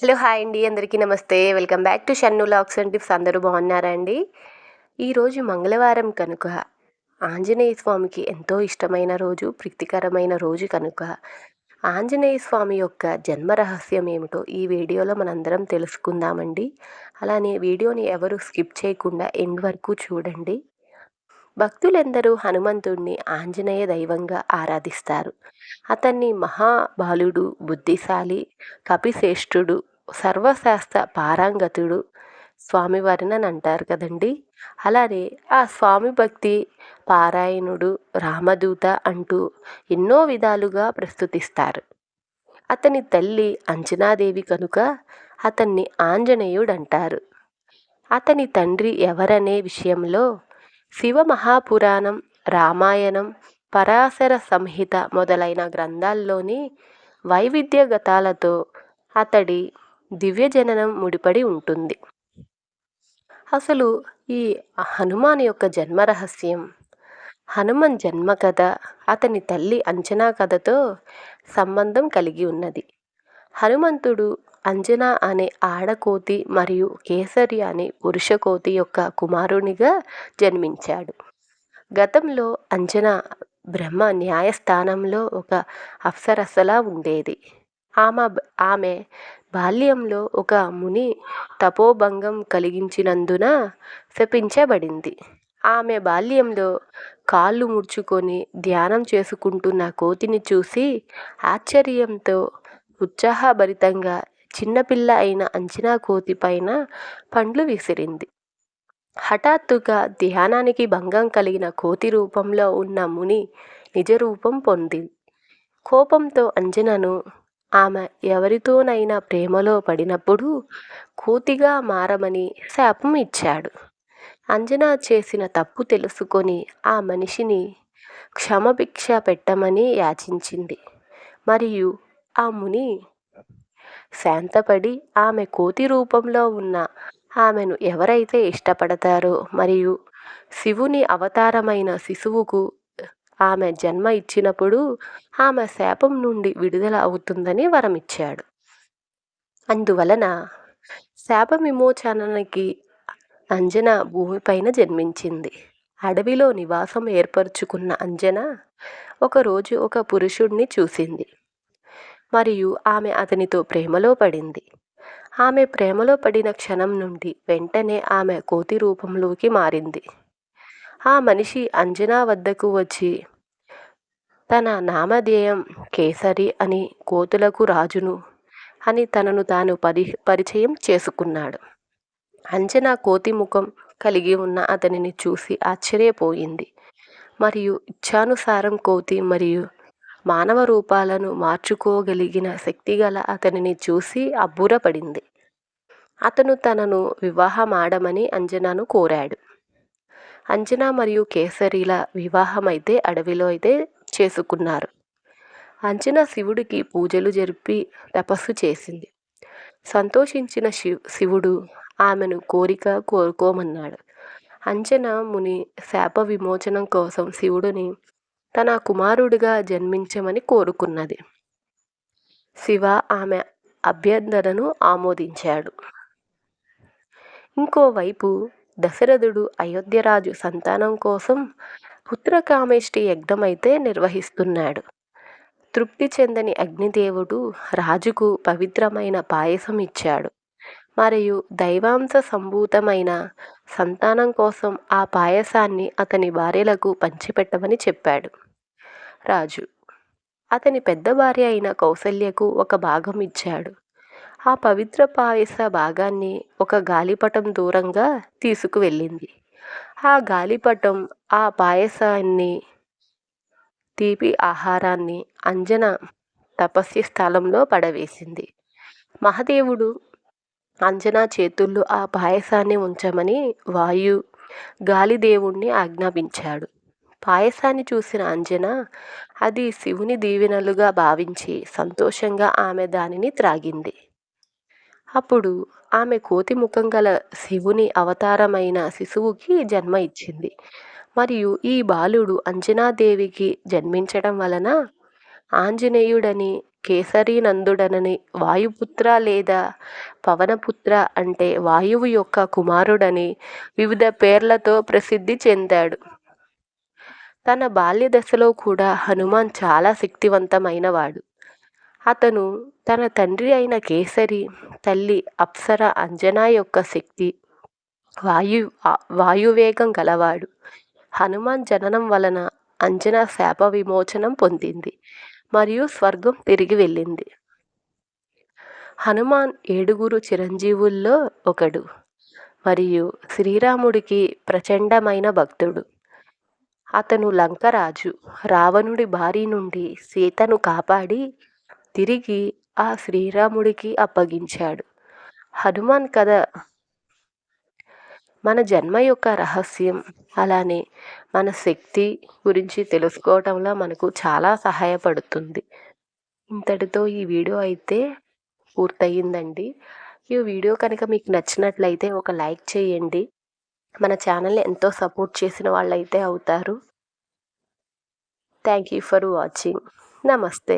Hello! Hi అండి. అందరికీ నమస్తే. Welcome back to Shannu vlogs and tips. అందరూ బాగున్నారా అండి? ఈరోజు మంగళవారం కనుక ఆంజనేయ స్వామికి ఎంతో ఇష్టమైన రోజు, ప్రీతికరమైన రోజు కనుక ఆంజనేయ స్వామి యొక్క జన్మ రహస్యం ఏమిటో ఈ వీడియోలో మనందరం తెలుసుకుందామండి. అలానే వీడియోని ఎవరు స్కిప్ చేయకుండా ఎండ్ వరకు చూడండి. భక్తులెందరూ హనుమంతుడిని ఆంజనేయ దైవంగా ఆరాధిస్తారు. అతన్ని మహాబాలుడు, బుద్ధిశాలి, కపిశ్రేష్ఠుడు, సర్వశాస్త్ర పారంగతుడు స్వామివారిని అంటారు కదండి. అలానే ఆ స్వామి భక్తి పారాయణుడు, రామదూత అంటూ ఎన్నో విధాలుగా ప్రస్తుతిస్తారు. అతని తల్లి అంజనాదేవి కనుక అతన్ని ఆంజనేయుడంటారు. అతని తండ్రి ఎవరనే విషయంలో శివ మహాపురాణం, రామాయణం, పరాశర సంహిత మొదలైన గ్రంథాల్లోని వైవిధ్యగతాలతో అతడి దివ్యజననం ముడిపడి ఉంటుంది. అసలు ఈ హనుమాన్ యొక్క జన్మ రహస్యం, హనుమన్ జన్మ కథ అతని తల్లి అంజనా కథతో సంబంధం కలిగి ఉన్నది. హనుమంతుడు అంజనా అనే ఆడకోతి మరియు కేసరి అనే పురుష కోతి యొక్క కుమారునిగా జన్మించాడు. గతంలో అంజనా బ్రహ్మ న్యాయస్థానంలో ఒక అప్సరసలా ఉండేది. ఆమె బాల్యంలో ఒక ముని తపోభంగం కలిగించినందున శపించబడింది. ఆమె బాల్యంలో కాళ్ళు ముడుచుకొని ధ్యానం చేసుకుంటున్న కోతిని చూసి ఆశ్చర్యంతో ఉత్సాహభరితంగా చిన్నపిల్ల అయిన అంజనా కోతి పైన పండ్లు విసిరింది. హఠాత్తుగా ధ్యానానికి భంగం కలిగిన కోతి రూపంలో ఉన్న ముని నిజరూపం పొందింది. కోపంతో అంజనను ఆమె ఎవరితోనైనా ప్రేమలో పడినప్పుడు కోతిగా మారమని శాపం ఇచ్చాడు. అంజనా చేసిన తప్పు తెలుసుకొని ఆ మనిషిని క్షమభిక్ష పెట్టమని యాచించింది. మరియు ఆ ముని శాంతపడి ఆమె కోతి రూపంలో ఉన్న ఆమెను ఎవరైతే ఇష్టపడతారో మరియు శివుని అవతారమైన శిశువుకు ఆమె జన్మ ఇచ్చినప్పుడు ఆమె శాపం నుండి విడుదల అవుతుందని వరమిచ్చాడు. అందువలన శాప విమోచనానికి అంజన భూమిపైన జన్మించింది. అడవిలో నివాసం ఏర్పరచుకున్న అంజన ఒకరోజు ఒక పురుషుడిని చూసింది మరియు ఆమె అతనితో ప్రేమలో పడింది. ఆమె ప్రేమలో పడిన క్షణం నుండి వెంటనే ఆమె కోతి రూపంలోకి మారింది. ఆ మనిషి అంజనా వద్దకు వచ్చి తన నామధేయం కేసరి అని, కోతులకు రాజును అని తనను తాను పరిచయం చేసుకున్నాడు. అంజనా కోతి ముఖం కలిగి ఉన్న అతనిని చూసి ఆశ్చర్యపోయింది మరియు ఇచ్ఛానుసారం కోతి మరియు మానవ రూపాలను మార్చుకోగలిగిన శక్తిగల అతనిని చూసి అబ్బురపడింది. అతను తనను వివాహమాడమని అంజనాను కోరాడు. అంజనా మరియు కేసరిల వివాహమైతే అడవిలో అయితే చేసుకున్నారు. అంజనా శివుడికి పూజలు జరిపి తపస్సు చేసింది. సంతోషించిన శివుడు ఆమెను కోరుకోమన్నాడు. అంజనా ముని శాప విమోచనం కోసం శివుడిని తన కుమారుడిగా జన్మించమని కోరుకున్నది. శివ ఆమె అభ్యర్థనను ఆమోదించాడు. ఇంకోవైపు దశరథుడు అయోధ్యరాజు సంతానం కోసం పుత్రకామేష్టి యజ్ఞమైతే నిర్వహిస్తున్నాడు. తృప్తి చెందని అగ్నిదేవుడు రాజుకు పవిత్రమైన పాయసం ఇచ్చాడు మరియు దైవాంశ సంభూతమైన సంతానం కోసం ఆ పాయసాన్ని అతని భార్యలకు పంచిపెట్టమని చెప్పాడు. రాజు అతని పెద్ద భార్య అయిన కౌసల్యకు ఒక భాగం ఇచ్చాడు. ఆ పవిత్ర పాయస భాగాన్ని ఒక గాలిపటం దూరంగా తీసుకువెళ్ళింది. ఆ గాలిపటం ఆ పాయసాన్ని, తీపి ఆహారాన్ని అంజన తపస్య స్థలంలో పడవేసింది. మహాదేవుడు అంజనా చేతుల్లో ఆ పాయసాన్ని ఉంచమని గాలిదేవుణ్ణి ఆజ్ఞాపించాడు. పాయసాన్ని చూసిన అంజన అది శివుని దీవెనలుగా భావించి సంతోషంగా ఆమె దానిని త్రాగింది. అప్పుడు ఆమె కోతి ముఖం గల శివుని అవతారమైన శిశువుకి జన్మ ఇచ్చింది మరియు ఈ బాలుడు అంజనాదేవికి జన్మించడం వలన ఆంజనేయుడని కేసరి నందుడనని, వాయుపుత్ర లేదా పవనపుత్ర అంటే వాయువు యొక్క కుమారుడని వివిధ పేర్లతో ప్రసిద్ధి చెందాడు. తన బాల్య దశలో కూడా హనుమాన్ చాలా శక్తివంతమైనవాడు. అతను తన తండ్రి అయిన కేసరి, తల్లి అప్సర అంజనా యొక్క శక్తి, వాయువేగం గలవాడు. హనుమాన్ జననం వలన అంజనా శాప విమోచనం పొందింది మరియు స్వర్గం తిరిగి వెళ్ళింది. హనుమాన్ 7 చిరంజీవుల్లో ఒకడు మరియు శ్రీరాముడికి ప్రచండమైన భక్తుడు. అతను లంకరాజు రావణుడి బారి నుండి సీతను కాపాడి తిరిగి ఆ శ్రీరాముడికి అప్పగించాడు. హనుమాన్ కథ మన జన్మ యొక్క రహస్యం, అలానే మన శక్తి గురించి తెలుసుకోవటంలో మనకు చాలా సహాయపడుతుంది. ఇంతటితో ఈ వీడియో అయితే పూర్తయిందండి. ఈ వీడియో కనుక మీకు నచ్చినట్లయితే ఒక లైక్ చేయండి. మన ఛానల్ని ఎంతో సపోర్ట్ చేసిన వాళ్ళైతే అవుతారు. Thank you for watching. నమస్తే.